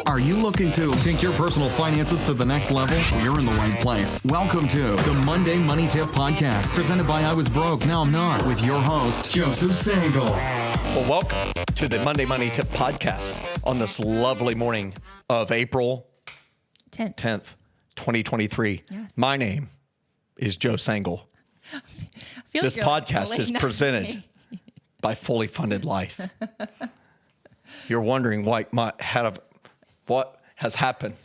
Are you looking to take your personal finances to the next level? Well, you're in the right place. Welcome to the Monday Money Tip Podcast, presented by I Was Broke, Now I'm Not, with your host, Joseph Sangle. Well, welcome to the Monday Money Tip Podcast on this lovely morning of April 10th, 2023. Yes. My name is Joe Sangle. This podcast is presented by Fully Funded Life. You're wondering what has happened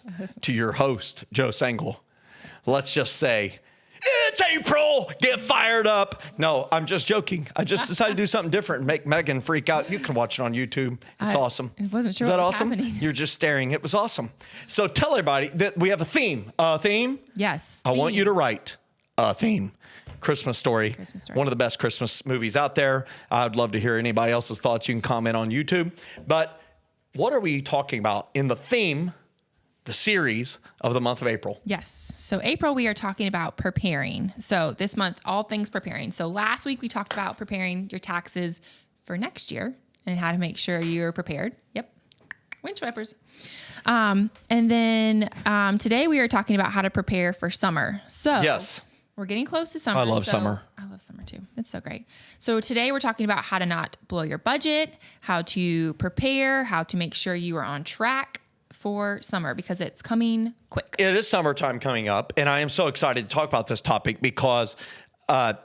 to your host, Joe Sangle. Let's just say, it's April, get fired up. No, I'm just joking. I just decided to do something different and make Megan freak out. You can watch it on YouTube. It's awesome. I wasn't sure Is that what was awesome? happening. You're just staring. It was awesome. So tell everybody that we have a theme. Yes. I want you to write a theme. Christmas Story. Christmas Story. One of the best Christmas movies out there. I'd love to hear anybody else's thoughts. You can comment on YouTube. But what are we talking about in the theme, the series of the month of April? Yes. So April, we are talking about preparing. So this month, all things preparing. So last week we talked about preparing your taxes for next year and how to make sure you're prepared. Yep. Windshield wipers. And then today we are talking about how to prepare for summer. So Yes. we're getting close to summer. I love summer. I love summer too. It's so great. So today we're talking about how to not blow your budget, how to prepare, how to make sure you are on track for summer because it's coming quick. It is summertime coming up, and I am so excited to talk about this topic because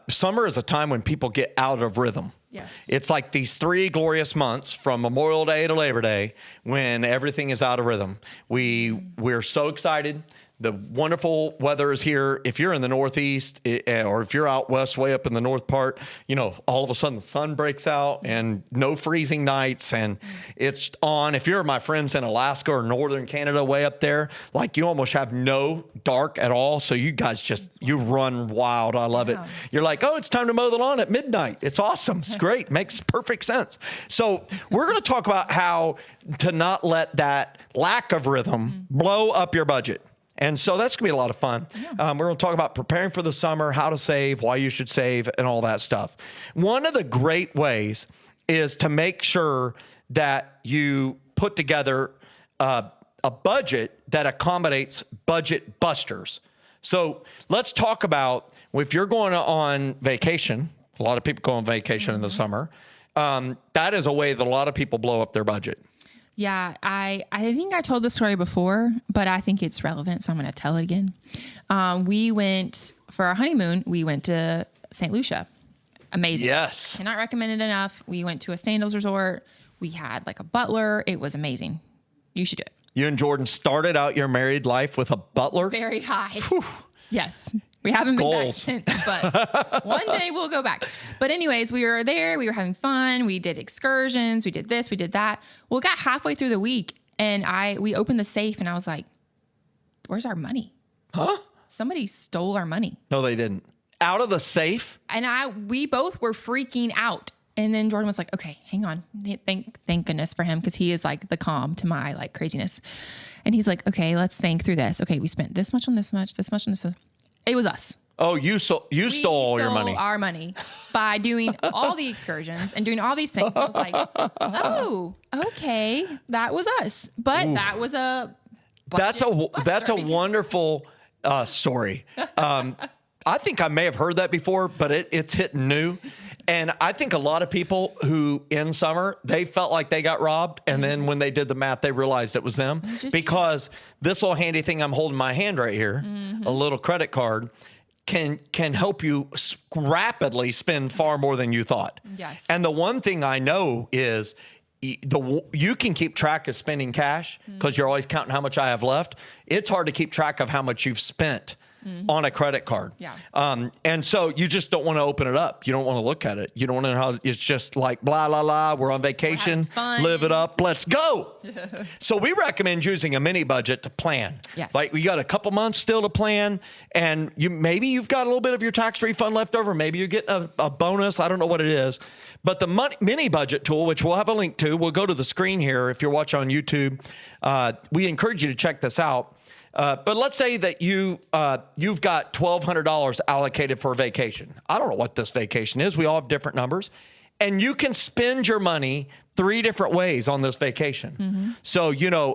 summer is a time when people get out of rhythm. Yes. It's like these 3 glorious months from Memorial Day to Labor Day when everything is out of rhythm. We're so excited. The wonderful weather is here. If you're in the Northeast or if you're out west, way up in the north part, all of a sudden the sun breaks out and no freezing nights and it's on. If you're my friends in Alaska or Northern Canada, way up there, like you almost have no dark at all. So you guys you run wild. I love it. You're like, oh, it's time to mow the lawn at midnight. It's awesome. It's great. Makes perfect sense. So we're going to talk about how to not let that lack of rhythm blow up your budget. And so that's going to be a lot of fun. Yeah. We're going to talk about preparing for the summer, how to save, why you should save, and all that stuff. One of the great ways is to make sure that you put together a budget that accommodates budget busters. So let's talk about if you're going on vacation, a lot of people go on vacation in the summer. That is a way that a lot of people blow up their budget. Yeah, I think I told the story before, but I think it's relevant, so I'm going to tell it again. We went for our honeymoon. We went to St. Lucia. Amazing. Yes. Cannot recommend it enough. We went to a Sandals resort. We had like a butler. It was amazing. You should do it. You and Jordan started out your married life with a butler? Very high. Yes. We haven't been back since, but one day we'll go back. But anyways, we were there. We were having fun. We did excursions. We did this. We did that. Well, it got halfway through the week, and we opened the safe, and I was like, where's our money? Huh? Somebody stole our money. No, they didn't. Out of the safe? And we both were freaking out. And then Jordan was like, okay, hang on. Thank goodness for him, because he is like the calm to my like craziness. And he's like, okay, let's think through this. Okay, we spent this much on this much, this much on this. It was us. Oh, you stole all your money. Our money by doing all the excursions and doing all these things. I was like, oh, okay, that was us. But that was a that's a wonderful story. I think I may have heard that before, but it's hitting new. And I think a lot of people who in summer, they felt like they got robbed. And then when they did the math, they realized it was them. Because this little handy thing I'm holding in my hand right here, a little credit card, can help you rapidly spend far more than you thought. Yes. And the one thing I know is you can keep track of spending cash because you're always counting how much I have left. It's hard to keep track of how much you've spent on a credit card. Yeah. And so you just don't want to open it up. You don't want to look at it. You don't want to know how it's just like blah, blah, blah. We're on vacation. Live it up. Let's go. So we recommend using a mini budget to plan. Yes. Like we got a couple months still to plan, and maybe you've got a little bit of your tax refund left over. Maybe you're getting a bonus. I don't know what it is. But the mini budget tool, which we'll have a link to, we'll go to the screen here if you're watching on YouTube. We encourage you to check this out. But let's say that you've got $1,200 allocated for a vacation. I don't know what this vacation is. We all have different numbers. And you can spend your money 3 different ways on this vacation. So,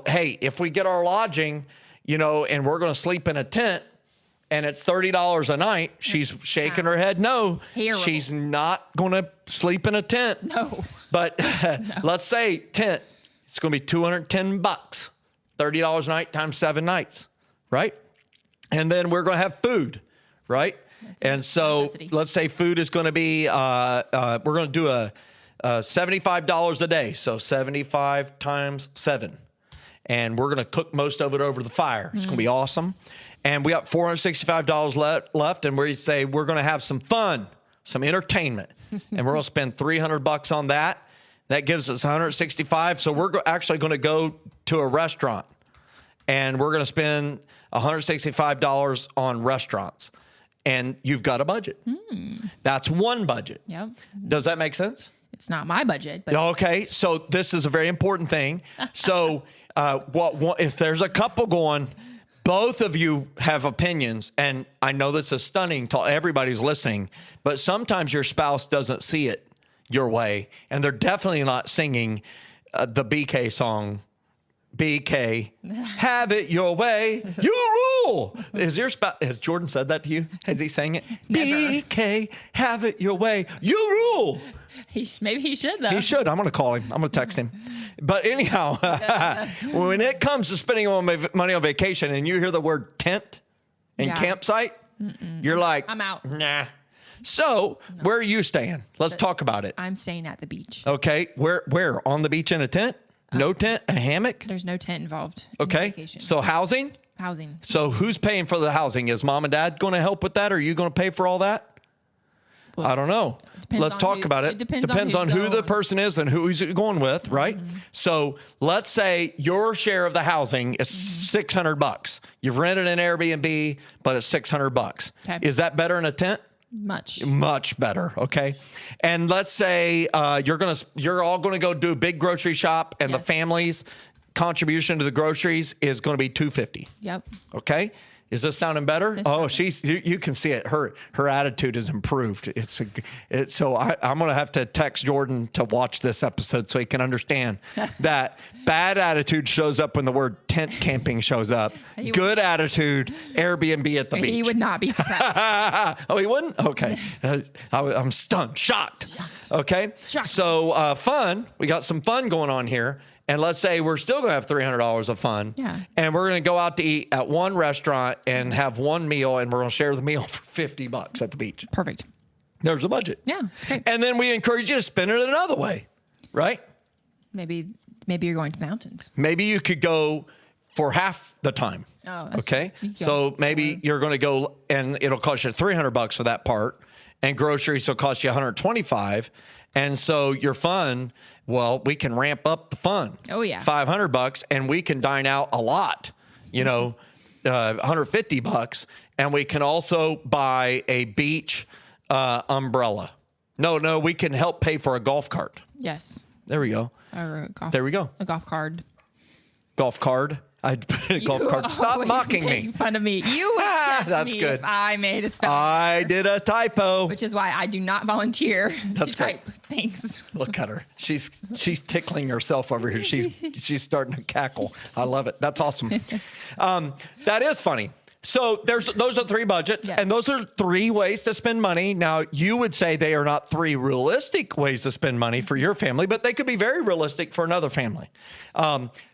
hey, if we get our lodging, and we're going to sleep in a tent and it's $30 a night, she's shaking her head. No, terrible. She's not going to sleep in a tent. No. But let's say tent, it's going to be $210, $30 a night times 7 nights, right? And then we're going to have food, right? And so necessity. let's say food is going to be, we're going to do a $75 a day. So 75 times 7. And we're going to cook most of it over the fire. It's going to be awesome. And we got $465 left. And we say we're going to have some fun, some entertainment. And we're going to spend $300 on that. That gives us $165. So we're actually going to go to a restaurant. And we're going to spend $165 on restaurants. And you've got a budget. That's one budget. Yep. Does that make sense? It's not my budget, but Okay, so this is a very important thing. So if there's a couple going, both of you have opinions, and I know this is stunning to everybody's listening, but sometimes your spouse doesn't see it your way, and they're definitely not singing the BK song. BK, have it your way, you rule. Has Jordan said that to you? Has he sang it? Never. BK, have it your way, you rule. Maybe he should though. He should. I'm going to call him. I'm going to text him. But anyhow, when it comes to spending money on vacation and you hear the word tent and campsite, you're like, I'm out. Nah. So where are you staying? Let's talk about it. I'm staying at the beach. Okay. Where? On the beach in a tent? No tent? A hammock? There's no tent involved. In Okay. vacation. So housing? Housing. So who's paying for the housing? Is mom and dad going to help with that? Or are you going to pay for all that? Well, I don't know. depends Let's on talk who- about it. it depends on on who who's the going. person is and who he's going with, right? So let's say your share of the housing is $600. You've rented an Airbnb, but it's $600. Okay. Is that better than a tent? Much. Much better. Okay. And let's say you're all gonna go do a big grocery shop, and the Yes. family's contribution to the groceries is gonna be $250. Yep. Okay. Is this sounding better? This Oh, sounds- you can see it. Her attitude is improved. So I'm going to have to text Jordan to watch this episode so he can understand that bad attitude shows up when the word tent camping shows up. Good attitude, Airbnb at the beach. He would not be surprised. Oh, he wouldn't? Okay. I'm stunned, shocked. Okay. Shocked. So fun. We got some fun going on here. And let's say we're still going to have $300 of fun. Yeah. And we're going to go out to eat at one restaurant and have one meal, and we're going to share the meal for $50 at the beach. Perfect. There's a budget. Yeah. It's great. And then we encourage you to spend it another way, right? Maybe you're going to the mountains. Maybe you could go for half the time. Oh, that's okay. true. You could So go maybe you're going to go, and it'll cost you $300 for that part, and groceries will cost you $125. And so your fun, well, we can ramp up the fun. Oh, yeah. $500, and we can dine out a lot. $150, and we can also buy a beach umbrella. No, we can help pay for a golf cart. Yes. There we go. Or a golf, There we go. a golf card. Golf card. I put in a golf You cart. Stop always mocking make me. fun of me. You would catch That's me good. if I made a spelling I error, did a typo. which is why I do not volunteer That's to great. type things. Look at her. She's tickling herself over here. She's starting to cackle. I love it. That's awesome. That is funny. So those are 3 budgets, Yes. and those are 3 ways to spend money. Now, you would say they are not 3 realistic ways to spend money for your family, but they could be very realistic for another family.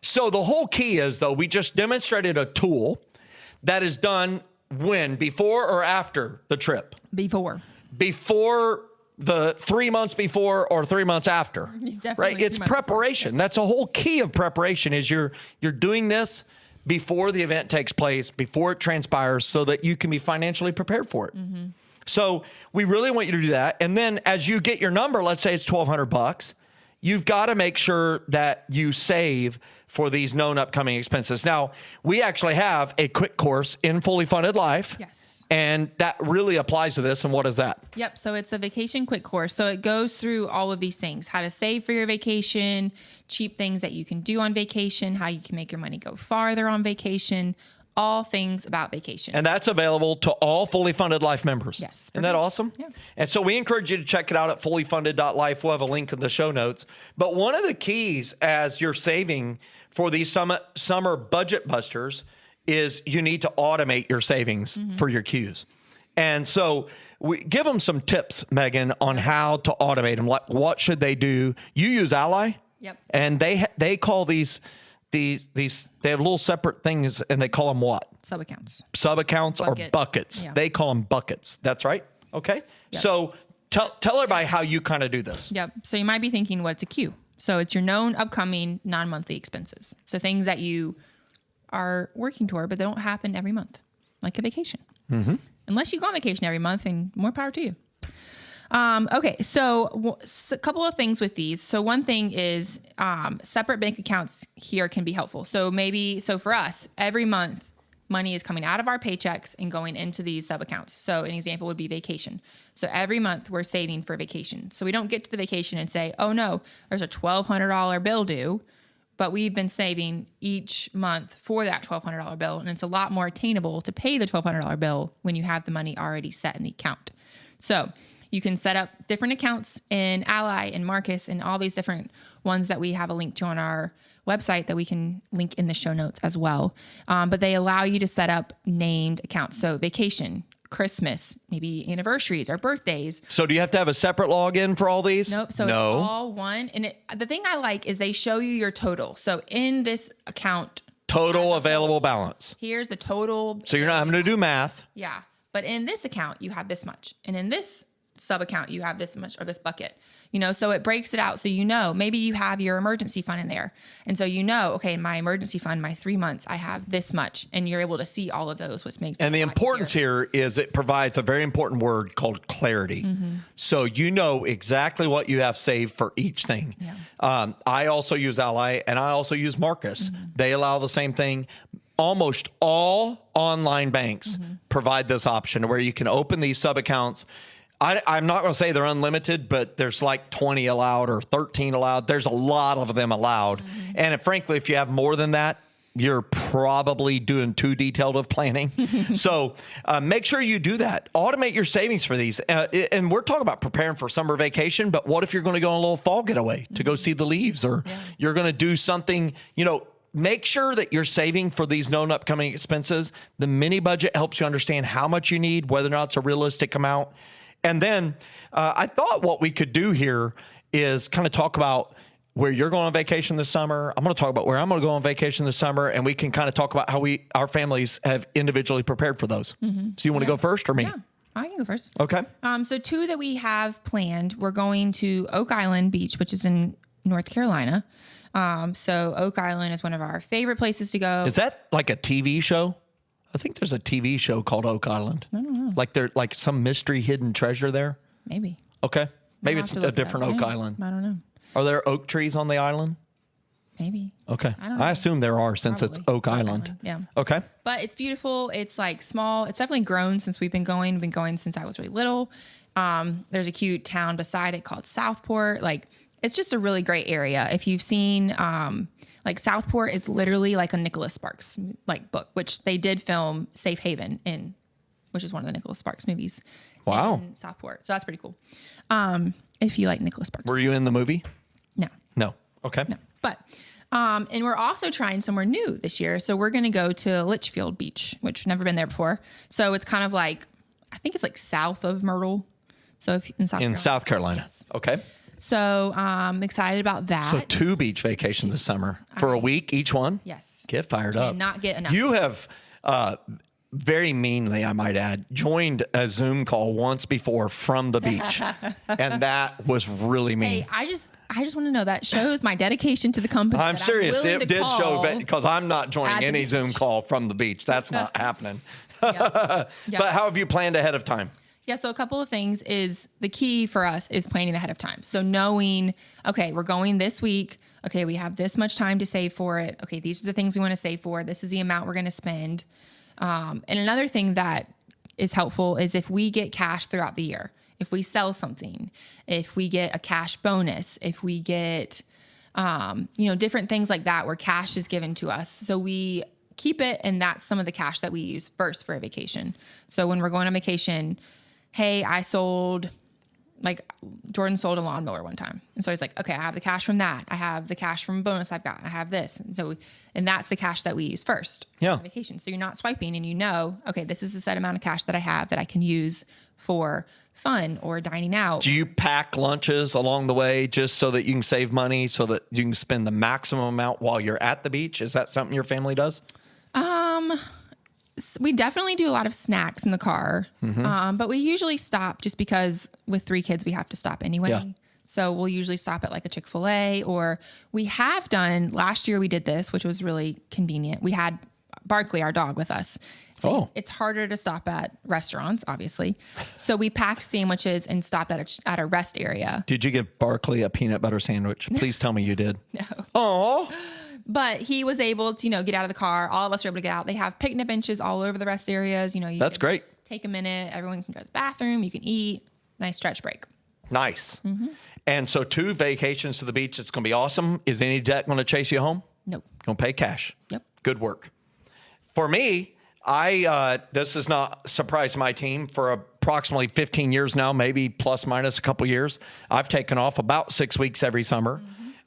So the whole key is, though, we just demonstrated a tool that is done when? Before or after the trip? Before. Before the 3 months before or 3 months after, Definitely right? 3 It's months preparation. That's a whole key of preparation is you're doing this before the event takes place, before it transpires, so that you can be financially prepared for it. Mm-hmm. So we really want you to do that. And then as you get your number, let's say it's $1,200, you've got to make sure that you save for these known upcoming expenses. Now, we actually have a quick course in Fully Funded Life. Yes. And that really applies to this. And what is that? Yep. So it's a vacation quick course. So it goes through all of these things: how to save for your vacation, cheap things that you can do on vacation, how you can make your money go farther on vacation, all things about vacation. And that's available to all Fully Funded Life members. Yes. Isn't that awesome? Yeah. And so we encourage you to check it out at fullyfunded.life. We'll have a link in the show notes. But one of the keys as you're saving for these summer budget busters is you need to automate your savings for your Qs. And so we give them some tips, Megan, on how to automate them. Like, what should they do? You use Ally. Yep. And they call these they have little separate things, and they call them what? Sub-accounts. Sub-accounts or buckets. Yeah. They call them buckets. That's right. Okay. Yep. So tell everybody how you kind of do this. Yep. So you might be thinking, what's a Q? So it's your known upcoming non-monthly expenses. So things that you are working toward, but they don't happen every month, like a vacation. Unless you go on vacation every month, and more power to you. Okay, so a couple of things with these. So one thing is separate bank accounts here can be helpful. So for us, every month, money is coming out of our paychecks and going into these sub accounts. So an example would be vacation. So every month we're saving for vacation. So we don't get to the vacation and say, oh no, there's a $1,200 bill due, but we've been saving each month for that $1,200 bill. And it's a lot more attainable to pay the $1,200 bill when you have the money already set in the account. So you can set up different accounts in Ally and Marcus and all these different ones that we have a link to on our website that we can link in the show notes as well. But they allow you to set up named accounts. So vacation, Christmas, maybe anniversaries or birthdays. So do you have to have a separate login for all these? Nope. So it's all one. And the thing I like is they show you your total. So in this account, Total available balance. here's the total. So you're not having to do math. Yeah. But in this account, you have this much. And in this sub account, you have this much, or this bucket, so it breaks it out. So, maybe you have your emergency fund in there. And so, okay, my emergency fund, my 3 months, I have this much, and you're able to see all of those, which makes it And the a lot importance easier. here is it provides a very important word called clarity. So you know exactly what you have saved for each thing. Yeah. I also use Ally, and I also use Marcus. They allow the same thing. Almost all online banks provide this option where you can open these sub accounts. I'm not going to say they're unlimited, but there's like 20 allowed or 13 allowed. There's a lot of them allowed. And frankly, if you have more than that, you're probably doing too detailed of planning. So make sure you do that. Automate your savings for these. And we're talking about preparing for summer vacation, but what if you're going to go on a little fall getaway to go see the leaves, or you're going to do something, make sure that you're saving for these known upcoming expenses. The mini budget helps you understand how much you need, whether or not it's a realistic amount. And then I thought what we could do here is kind of talk about where you're going on vacation this summer. I'm going to talk about where I'm going to go on vacation this summer, and we can kind of talk about how our families have individually prepared for those. So you want to go first or me? Yeah, I can go first. Okay. So 2 that we have planned, we're going to Oak Island Beach, which is in North Carolina. So Oak Island is one of our favorite places to go. Is that like a TV show? I think there's a TV show called Oak Island. I don't know. Like there's like some mystery hidden treasure there. Maybe. Okay. Maybe We'll it's have to a look it up. different Oak Yeah, Island. I don't know. Are there oak trees on the island? Maybe. Okay. I don't know. I assume there are since it's Probably. Oak Island. Yeah. Okay. But it's beautiful. It's like small. It's definitely grown since we've been going. We've been going since I was really little. There's a cute town beside it called Southport. Like, it's just a really great area. If you've seen, like, Southport is literally like a Nicholas Sparks like book, which they did film Safe Haven in, which is one of the Nicholas Sparks movies. Wow. In Southport. So that's pretty cool. If you like Nicholas Sparks. Were you in the movie? No. No. Okay. No. But, and we're also trying somewhere new this year. So we're going to go to Litchfield Beach, which I've never been there before. So it's kind of like, I think it's like south of Myrtle. So if in South Carolina. Yes. Okay. So I'm excited about that. So 2 beach vacations this summer for a week each one. Yes. Get fired up. Cannot get enough. You have very meanly, I might add, joined a Zoom call once before from the beach, and that was really mean. Hey, I just want to know that shows my dedication to the company. I'm serious. willing It to did call show, because I'm not at joining the any beach. Zoom call from the beach. That's not happening. Yeah. Yeah. But how have you planned ahead of time? Yeah, so a couple of things is the key for us is planning ahead of time. So knowing, okay, we're going this week. Okay, we have this much time to save for it. Okay, these are the things we want to save for. This is the amount we're going to spend. And another thing that is helpful is if we get cash throughout the year, if we sell something, if we get a cash bonus, if we get, different things like that where cash is given to us. So we keep it. And that's some of the cash that we use first for a vacation. So when we're going on vacation, hey, Jordan sold a lawnmower one time. And so he's like, okay, I have the cash from that. I have the cash from bonus I've got. I have this. And that's the cash that we use first Yeah. for vacation. So you're not swiping and okay, this is the set amount of cash that I have that I can use for fun or dining out. Do you pack lunches along the way just so that you can save money so that you can spend the maximum amount while you're at the beach? Is that something your family does? We definitely do a lot of snacks in the car, but we usually stop just because with 3 kids, we have to stop anyway. Yeah. So we'll usually stop at like a Chick-fil-A, or we have done, last year we did this, which was really convenient. We had Barkley, our dog, with us. So it's harder to stop at restaurants, obviously. So we packed sandwiches and stopped at a rest area. Did you give Barkley a peanut butter sandwich? Please tell me you did. No. Oh. But he was able to, get out of the car. All of us were able to get out. They have picnic benches all over the rest areas. That's great. Take a minute. Everyone can go to the bathroom. You can eat. Nice stretch break. Nice. And so 2 vacations to the beach. It's going to be awesome. Is any debt going to chase you home? Nope. Going to pay cash. Yep. Good work. For me, this is not a surprise to my team. For approximately 15 years now, maybe plus minus a couple years, I've taken off about 6 weeks every summer.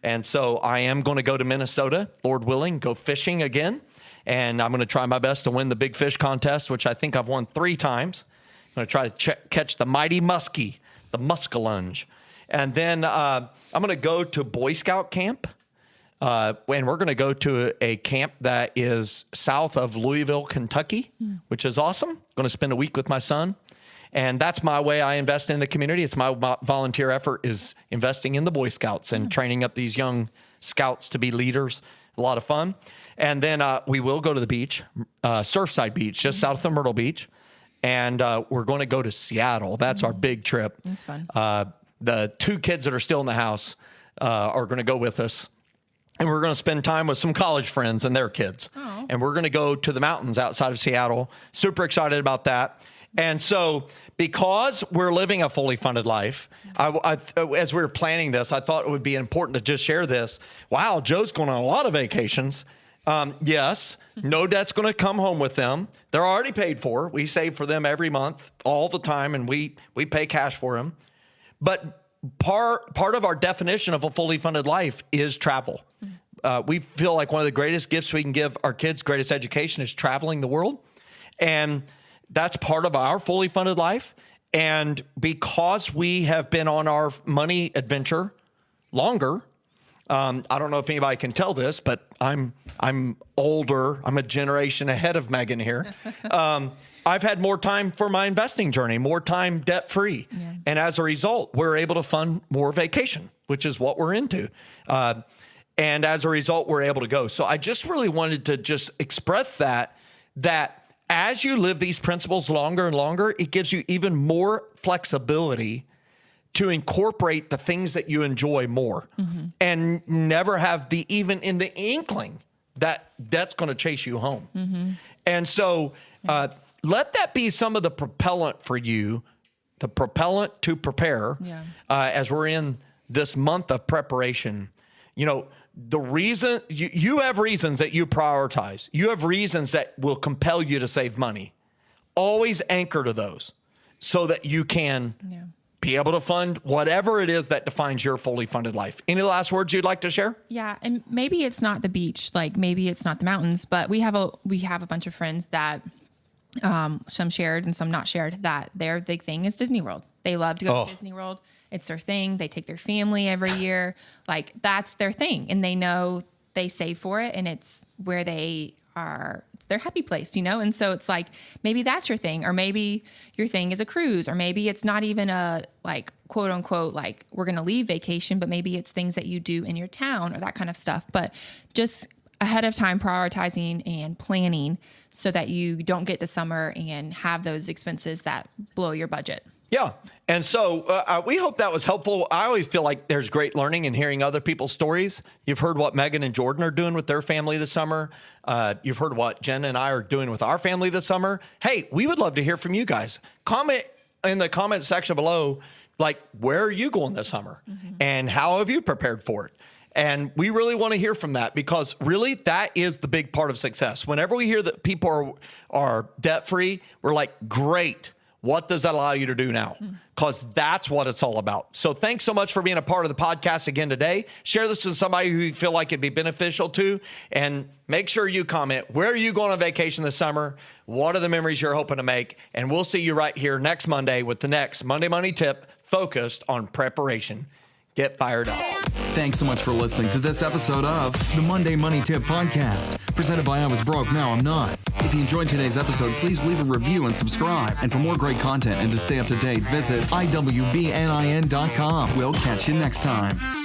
And so I am going to go to Minnesota, Lord willing, go fishing again. And I'm going to try my best to win the big fish contest, which I think I've won 3 times. I'm going to try to catch the mighty muskie, the muskellunge. And then I'm going to go to Boy Scout camp. And we're going to go to a camp that is south of Louisville, Kentucky, which is awesome. Going to spend a week with my son. And that's my way I invest in the community. It's my volunteer effort is investing in the Boy Scouts and training up these young scouts to be leaders. A lot of fun. And then we will go to the beach, Surfside Beach, just south of Myrtle Beach. And we're going to go to Seattle. That's our big trip. That's fun. The 2 kids that are still in the house are going to go with us. And we're going to spend time with some college friends and their kids. Oh. And we're going to go to the mountains outside of Seattle. Super excited about that. And so because we're living a fully funded life, as we were planning this, I thought it would be important to just share this. Wow, Joe's going on a lot of vacations. Yes, no debt's going to come home with them. They're already paid for. We save for them every month, all the time, and we pay cash for them. But part of our definition of a fully funded life is travel. We feel like one of the greatest gifts we can give our kids, greatest education, is traveling the world. And that's part of our fully funded life. And because we have been on our money adventure longer, I don't know if anybody can tell this, but I'm older. I'm a generation ahead of Megan here. I've had more time for my investing journey, more time debt-free. Yeah. And as a result, we're able to fund more vacation, which is what we're into. And as a result, we're able to go. So I just really wanted to just express that as you live these principles longer and longer, it gives you even more flexibility to incorporate the things that you enjoy more and never have even in the inkling that that's going to chase you home. And so let that be some of the propellant for you, the propellant to prepare as we're in this month of preparation. The reason you have reasons that you prioritize. You have reasons that will compel you to save money. Always anchor to those so that you can be able to fund whatever it is that defines your fully funded life. Any last words you'd like to share? Yeah. And maybe it's not the beach, like maybe it's not the mountains, but we have a bunch of friends that some shared and some not shared, that their big thing is Disney World. They love to go to Disney World. It's their thing. They take their family every year. Like that's their thing. And they know they save for it and it's where they are, it's their happy place, And so it's like, maybe that's your thing, or maybe your thing is a cruise, or maybe it's not even a like quote unquote, like we're going to leave vacation, but maybe it's things that you do in your town or that kind of stuff. But just ahead of time prioritizing and planning so that you don't get to summer and have those expenses that blow your budget. Yeah. And so we hope that was helpful. I always feel like there's great learning in hearing other people's stories. You've heard what Megan and Jordan are doing with their family this summer. You've heard what Jen and I are doing with our family this summer. Hey, we would love to hear from you guys. Comment in the comment section below, like, where are you going this summer? And how have you prepared for it? And we really want to hear from that, because really that is the big part of success. Whenever we hear that people are debt-free, we're like, great. What does that allow you to do now? Because that's what it's all about. So thanks so much for being a part of the podcast again today. Share this with somebody who you feel like it'd be beneficial to. And make sure you comment, where are you going on vacation this summer? What are the memories you're hoping to make? And we'll see you right here next Monday with the next Monday Money Tip focused on preparation. Get fired up. Thanks so much for listening to this episode of the Monday Money Tip Podcast, presented by I Was Broke, Now I'm Not. If you enjoyed today's episode, please leave a review and subscribe. And for more great content and to stay up to date, visit iwbnin.com. We'll catch you next time.